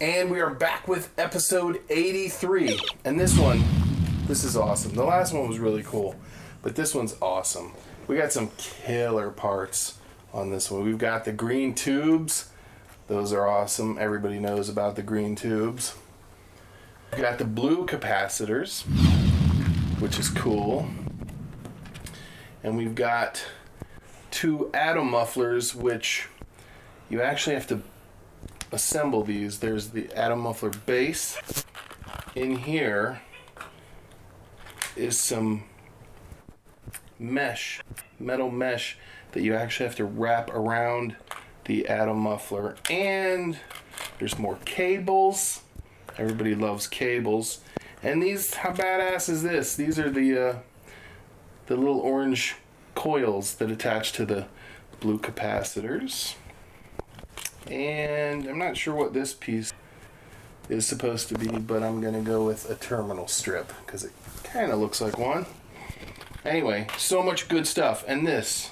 And we are back with episode 83. And this is awesome. The last one was really cool, but this one's awesome. We got some killer parts on this one. We've got the green tubes. Those are awesome. Everybody knows about the green tubes. We've got the blue capacitors, which is cool. And we've got 2 atom mufflers, which you actually have to assemble these. There's the atom muffler base. In here is some mesh, metal mesh, that you actually have to wrap around the atom muffler. And there's more cables. Everybody loves cables. And these, how badass is this? These are the little orange coils that attach to the blue capacitors. And I'm not sure what this piece is supposed to be, but I'm going to go with a terminal strip because it kind of looks like one. Anyway, so much good stuff. And this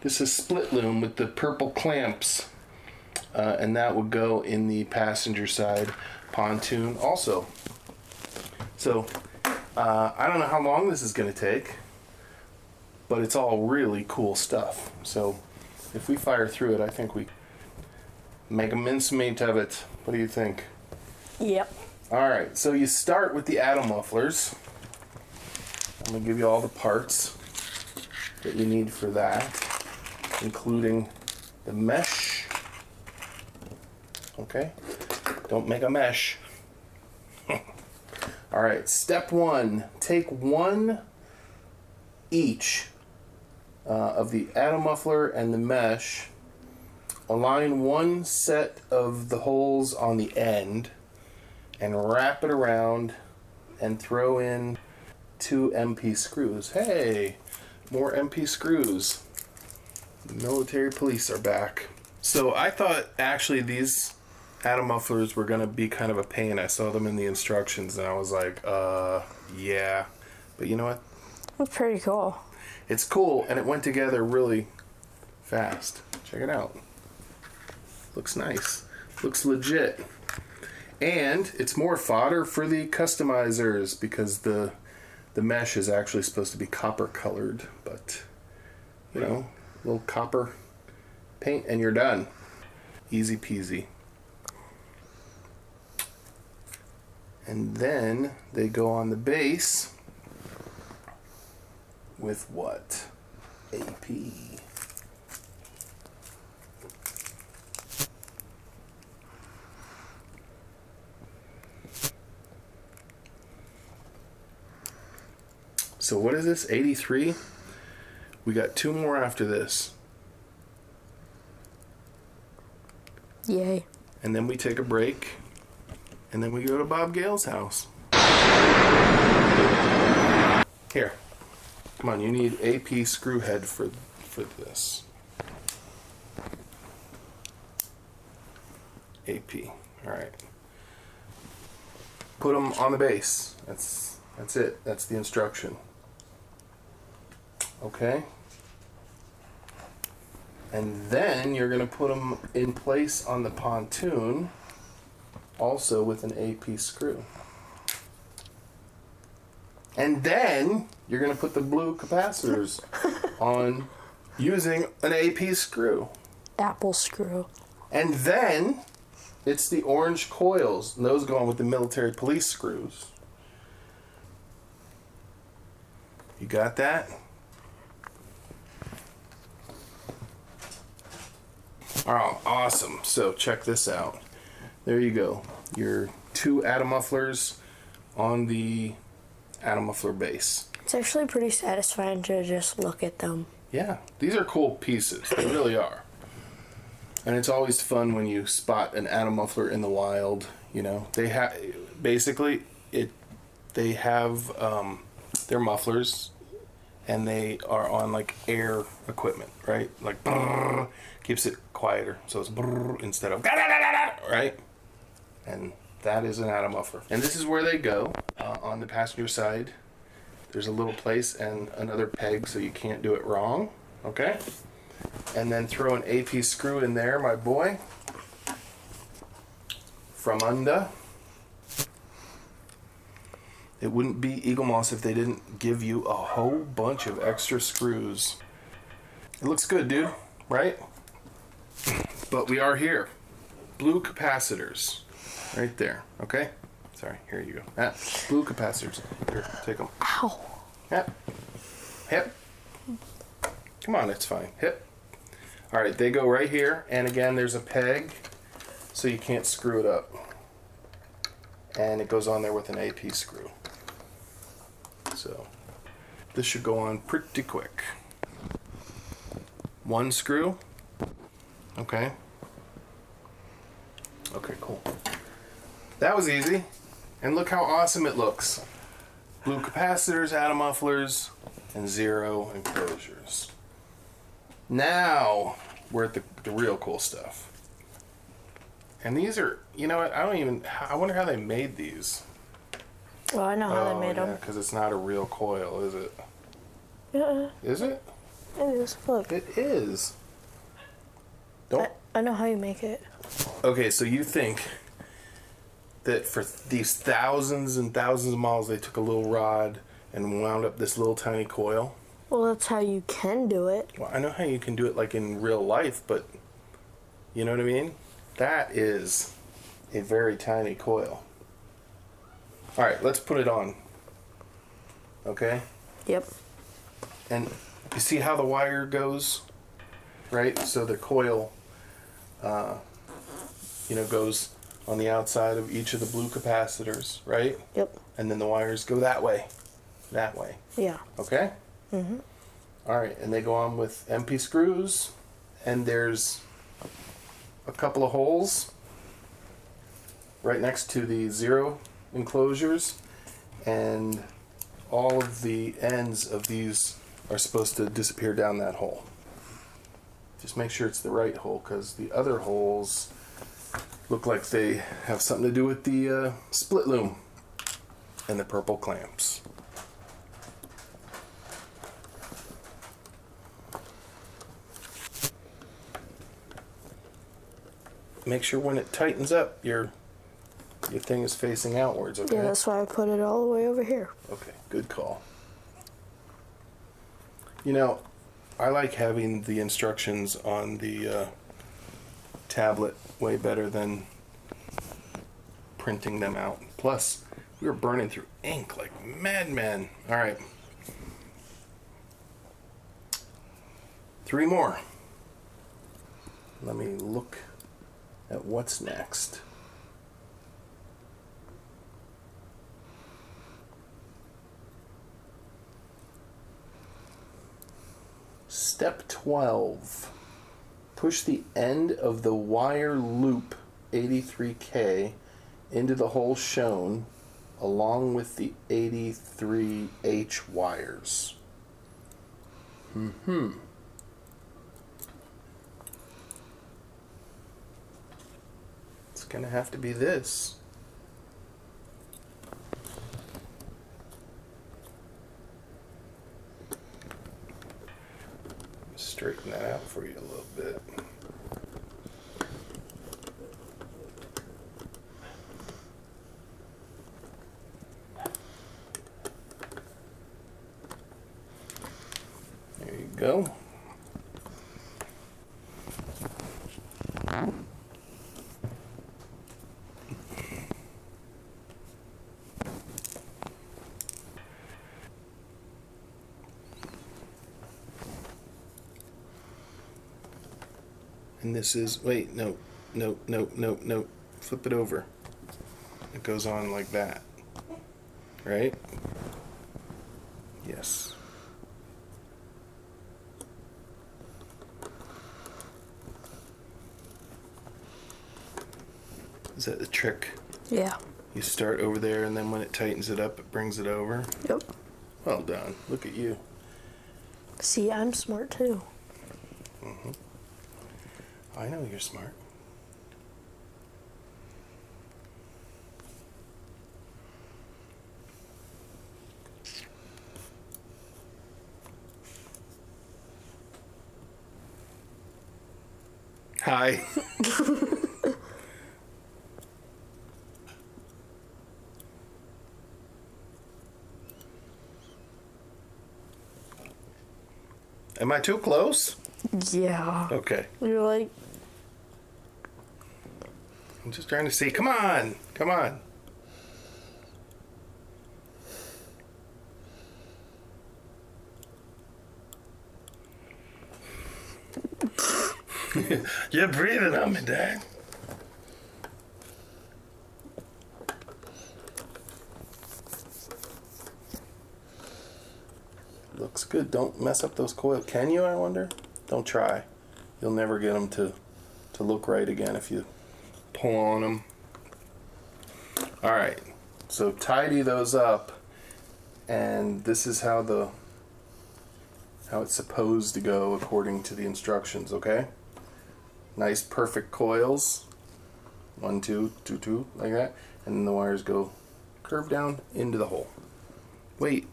is split loom with the purple clamps. And that would go in the passenger side pontoon also. So, I don't know how long this is going to take, but it's all really cool stuff. So, if we fire through it, I think we make a mincemeat of it. What do you think? Yep. Alright, so you start with the atom mufflers. I'm going to give you all the parts that you need for that, including the mesh. Okay? Don't make a mesh. Alright, step 1. Take 1 each of the atom muffler and the mesh. Align 1 set of the holes on the end and wrap it around and throw in 2 MP screws. Hey, more MP screws. The military police are back. So I thought actually these atom mufflers were going to be kind of a pain. I saw them in the instructions and I was like, yeah. But you know what? That's pretty cool. It's cool, and it went together really fast. Check it out. Looks nice. Looks legit. And it's more fodder for the customizers because the mesh is actually supposed to be copper colored, but you know, a little copper paint and you're done. Easy peasy. And then they go on the base with what? AP. So what is this? 83? We got 2 more after this. Yay. And then we take a break. And then we go to Bob Gale's house. Here. Come on, you need AP screw head for this. AP. Alright. Put them on the base. That's it. That's the instruction. Okay? And then you're going to put them in place on the pontoon, also with an AP screw. And then you're going to put the blue capacitors on using an AP screw. Apple screw. And then it's the orange coils. And those go on with the military police screws. You got that? Oh, awesome. So check this out. There you go. Your 2 atom mufflers on the atom muffler base. It's actually pretty satisfying to just look at them. Yeah, these are cool pieces. They really are. And it's always fun when you spot an atom muffler in the wild. You know, they have basically they have their mufflers, and they are on like air equipment, right? Like brrr, keeps it quieter, so it's brrr instead of right. And that is an atom muffler. And this is where they go on the passenger side. There's a little place and another peg so you can't do it wrong. Okay? And then throw an AP screw in there, my boy. from under. It wouldn't be Eaglemoss if they didn't give you a whole bunch of extra screws. It looks good, dude, right? But we are here. Blue capacitors. Right there, okay? Sorry, here you go. Blue capacitors. Here, take them. Ow. Hip. Hip. Come on, it's fine. Hip. All right, they go right here. And again, there's a peg, so you can't screw it up. And it goes on there with an AP screw. So this should go on pretty quick. One screw. Okay. Okay, cool. That was easy. And look how awesome it looks. Blue capacitors, atom mufflers, and 0 enclosures. Now we're at the real cool stuff. And these are, you know what, I wonder how they made these. Well, I know how they made them. Because it's not a real coil, is it? Yeah, Is it? it is. Look. It is. Don't. I know how you make it. Okay, so you think that for these thousands and thousands of miles, they took a little rod and wound up this little tiny coil? Well, that's how you can do it. Well, I know how you can do it like in real life, but you know what I mean? That is a very tiny coil. All right, let's put it on. Okay? Yep. And you see how the wire goes? Right? So the coil, goes on the outside of each of the blue capacitors, right? Yep. And then the wires go that way. That way. Yeah. Okay? Mm-hmm. All right, and they go on with MP screws, and there's a couple of holes right next to the 0 enclosures, and all of the ends of these are supposed to disappear down that hole. Just make sure it's the right hole, because the other holes look like they have something to do with the split loom and the purple clamps. Make sure when it tightens up, your thing is facing outwards, okay? Yeah, that's why I put it all the way over here. Okay, good call. You know, I like having the instructions on the tablet way better than printing them out. Plus, we were burning through ink like madmen. All right. 3 more. Let me look at what's next. Step 12. Push the end of the wire loop 83K into the hole shown along with the 83H wires. It's gonna have to be this. Straighten that out for you a little bit. There you go. And this is, wait, no, flip it over. It goes on like that, right? Yes. Is that the trick? Yeah. You start over there, and then when it tightens it up, it brings it over? Yep. Well done. Look at you. See, I'm smart too. Mm-hmm. I know you're smart. Hi. Am I too close? Yeah. Okay. You're like, I'm just trying to see. Come on. Come on. You're breathing on me, Dad. Looks good. Don't mess up those coils. Can you, I wonder? Don't try. You'll never get them to look right again if you pull on them. All right. So tidy those up. And this is how it's supposed to go according to the instructions, okay? Nice perfect coils. 1, 2, 2, 2, like that. And then the wires go curve down into the hole. Wait,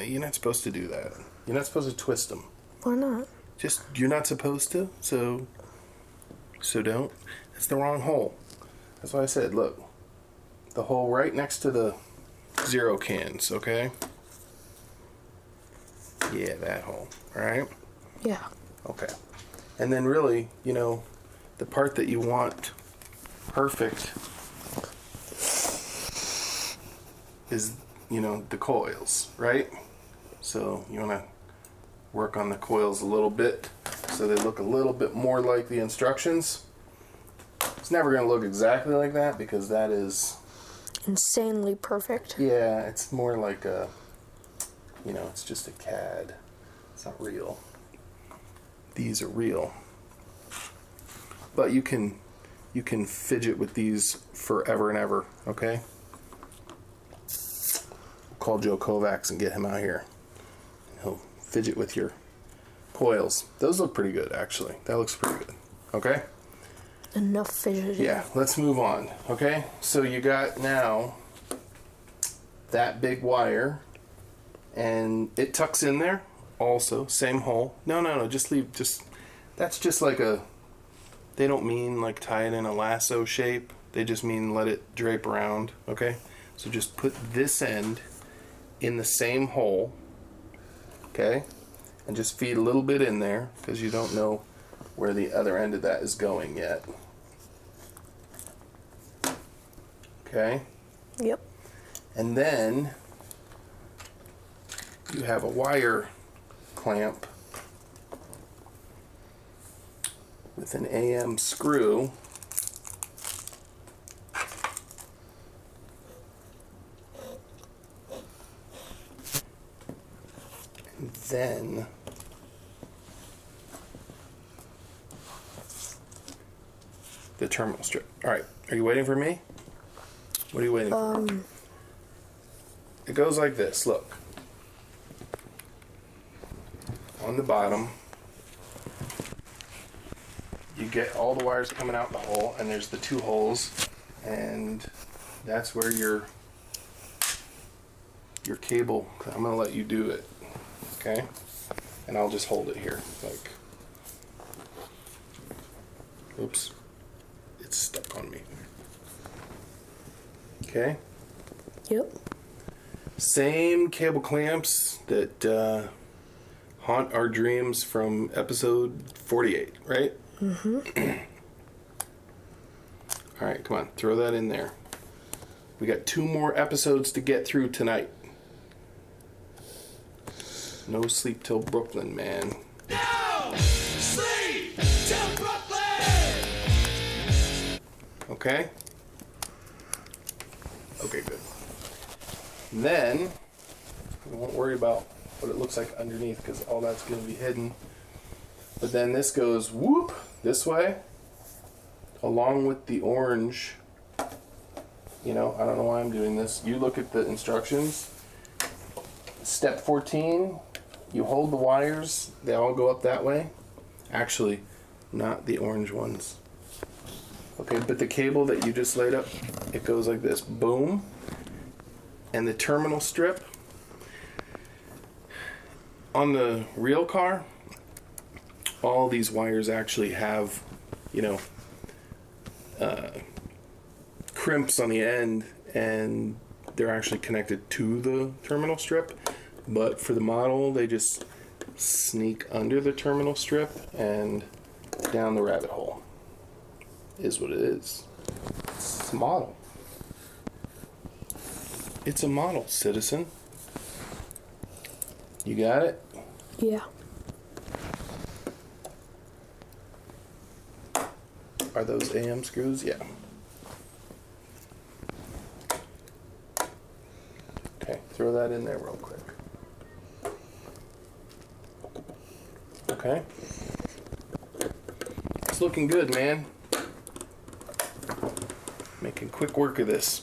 you're not supposed to do that. You're not supposed to twist them. why not? Just, you're not supposed to, so don't. It's the wrong hole. That's why I said, look. The hole right next to the 0 cans, okay? Yeah, that hole, all right? Yeah. Okay. And then really, the part that you want perfect is, the coils, right? So you want to work on the coils a little bit so they look a little bit more like the instructions. It's never going to look exactly like that because that is... insanely perfect. Yeah, it's more like a... it's just a CAD. It's not real. These are real. But you can fidget with these forever and ever, okay? Call Joe Kovacs and get him out here. He'll fidget with your coils. Those look pretty good, actually. That looks pretty good, okay? Enough fidgeting. Yeah, let's move on, okay? So you got now that big wire, and it tucks in there also, same hole. No, just leave, that's just like they don't mean like tie it in a lasso shape. They just mean let it drape around, okay? So just put this end in the same hole, okay? And just feed a little bit in there because you don't know where the other end of that is going yet. Okay? Yep. And then you have a wire clamp with an AM screw. And then the terminal strip. All right, are you waiting for me? What are you waiting for? It goes like this, look. On the bottom, you get all the wires coming out the hole, and there's the 2 holes, and that's where your cable, I'm gonna let you do it, okay? And I'll just hold it here, like, oops, it's stuck on me. Okay? Yep. Same cable clamps that haunt our dreams from episode 48, right? Mm-hmm. All right, come on, throw that in there. We got 2 more episodes to get through tonight. No sleep till Brooklyn, man. No sleep till Brooklyn! Okay? Okay, good. And then, we won't worry about what it looks like underneath because all that's going to be hidden. But then this goes whoop this way along with the orange. I don't know why I'm doing this. You look at the instructions. Step 14, you hold the wires. They all go up that way. Actually, not the orange ones. Okay, but the cable that you just laid up, it goes like this. Boom. And the terminal strip on the real car, all these wires actually have, crimps on the end, and they're actually connected to the terminal strip. But for the model, they just sneak under the terminal strip and down the rabbit hole. Is what it is. It's a model. It's a model, citizen. You got it? Yeah. Are those AM screws? Yeah. Okay, throw that in there real quick. Okay. It's looking good, man. Making quick work of this.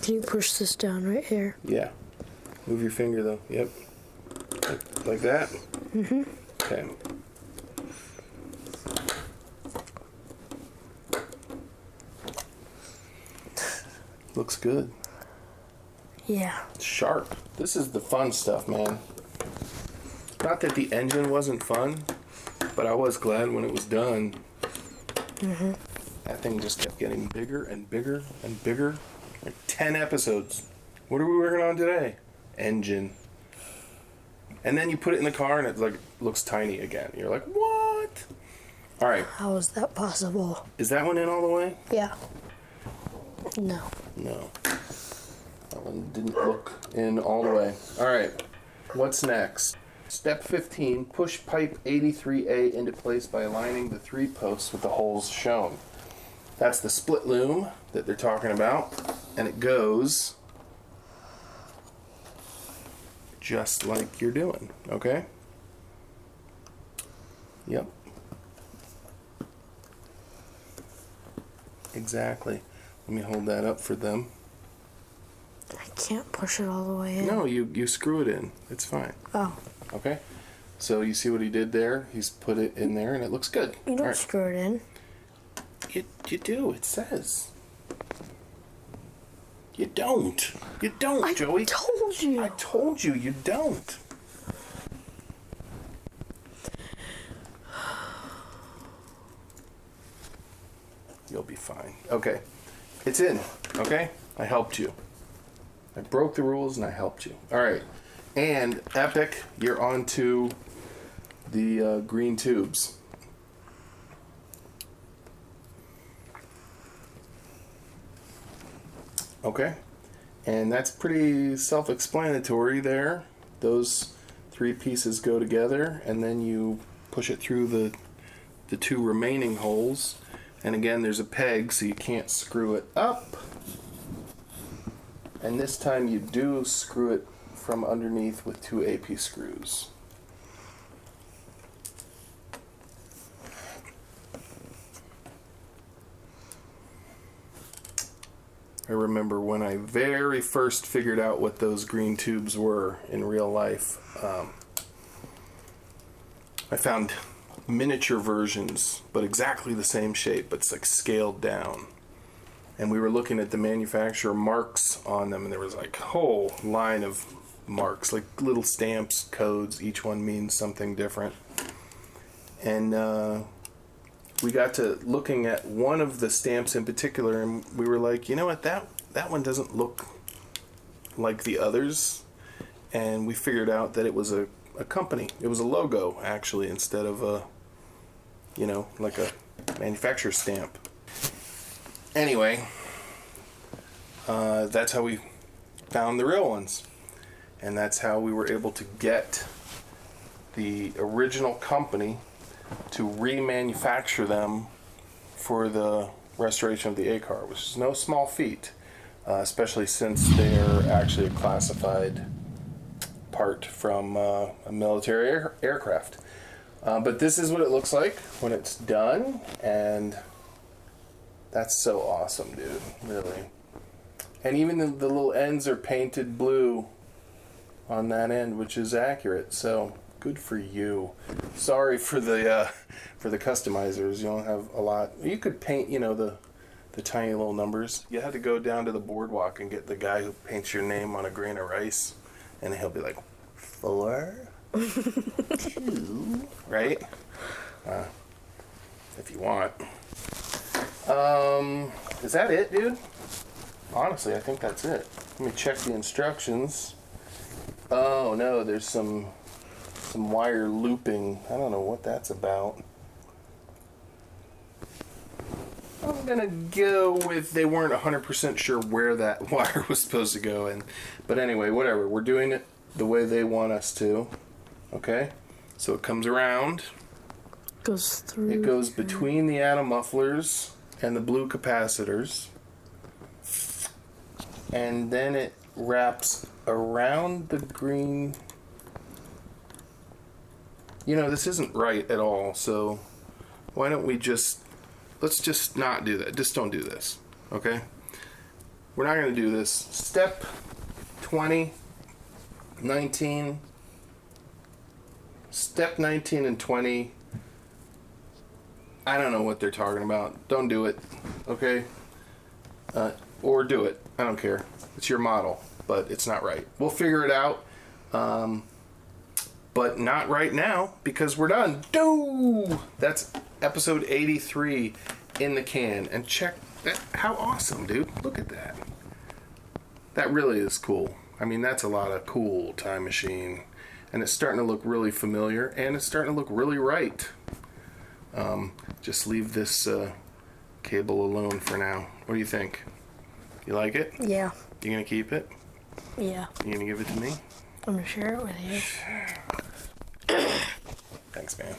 Can you push this down right here? Yeah. Move your finger though. Yep. Like that? Mm-hmm. Okay. Looks good. Yeah. It's sharp. This is the fun stuff, man. Not that the engine wasn't fun, but I was glad when it was done. Mm-hmm. That thing just kept getting bigger and bigger and bigger. Like 10 episodes. What are we working on today? Engine. And then you put it in the car and it like looks tiny again. You're like, what? All right. How is that possible? Is that one in all the way? Yeah. No. No. That one didn't look in all the way. All right. What's next? Step 15, push pipe 83A into place by aligning the 3 posts with the holes shown. That's the split loom that they're talking about. And it goes just like you're doing, okay? Yep. Exactly. Let me hold that up for them. I can't push it all the way in. No, you screw it in. It's fine. Oh. Okay? So you see what he did there? He's put it in there and it looks good. You don't All right. screw it in. You do. It says. You don't. You don't, Joey. I told you. I told you you don't. You'll be fine. Okay. It's in. Okay? I helped you. I broke the rules and I helped you. All right. And Epic, you're on to the green tubes. Okay. And that's pretty self-explanatory there. Those 3 pieces go together and then you push it through the 2 remaining holes. And again, there's a peg so you can't screw it up. And this time you do screw it from underneath with 2 AP screws. I remember when I very first figured out what those green tubes were in real life. I found miniature versions, but exactly the same shape, but it's like scaled down. And we were looking at the manufacturer marks on them, and there was like a whole line of marks, like little stamps, codes. Each one means something different. And we got to looking at one of the stamps in particular, and we were like, you know what, that one doesn't look like the others. And we figured out that it was a company. It was a logo, actually, instead of a, like a manufacturer stamp. Anyway, that's how we found the real ones. And that's how we were able to get the original company to remanufacture them for the restoration of the A-car, which is no small feat, especially since they're actually a classified part from a military aircraft. But this is what it looks like when it's done, and that's so awesome, dude, really. And even the little ends are painted blue on that end, which is accurate, so good for you. Sorry for the customizers. You don't have a lot. You could paint, the tiny little numbers. You had to go down to the boardwalk and get the guy who paints your name on a grain of rice, and he'll be like, 4, 2, right? If you want. Is that it, dude? Honestly, I think that's it. Let me check the instructions. Oh no, there's some some wire looping. I don't know what that's about. I'm gonna go with they weren't 100% sure where that wire was supposed to go in. But anyway, whatever. We're doing it the way they want us to. Okay? So it comes around. Goes through. It goes between the atom mufflers and the blue capacitors. And then it wraps around the green. You know, this isn't right at all, so why don't we let's just not do that. Just don't do this, okay? We're not going to do this. Step 20, 19. Step 19 and 20. I don't know what they're talking about. Don't do it, okay? Or do it. I don't care. It's your model, but it's not right. We'll figure it out, but not right now because we're done. That's episode 83 in the can. And check that. How awesome, dude. Look at that. That really is cool. I mean, that's a lot of cool Time Machine. And it's starting to look really familiar, and it's starting to look really right. Just leave this cable alone for now. What do you think? You like it? Yeah. You gonna keep it? Yeah. You gonna give it to me? I'm gonna share it with you. Thanks, man.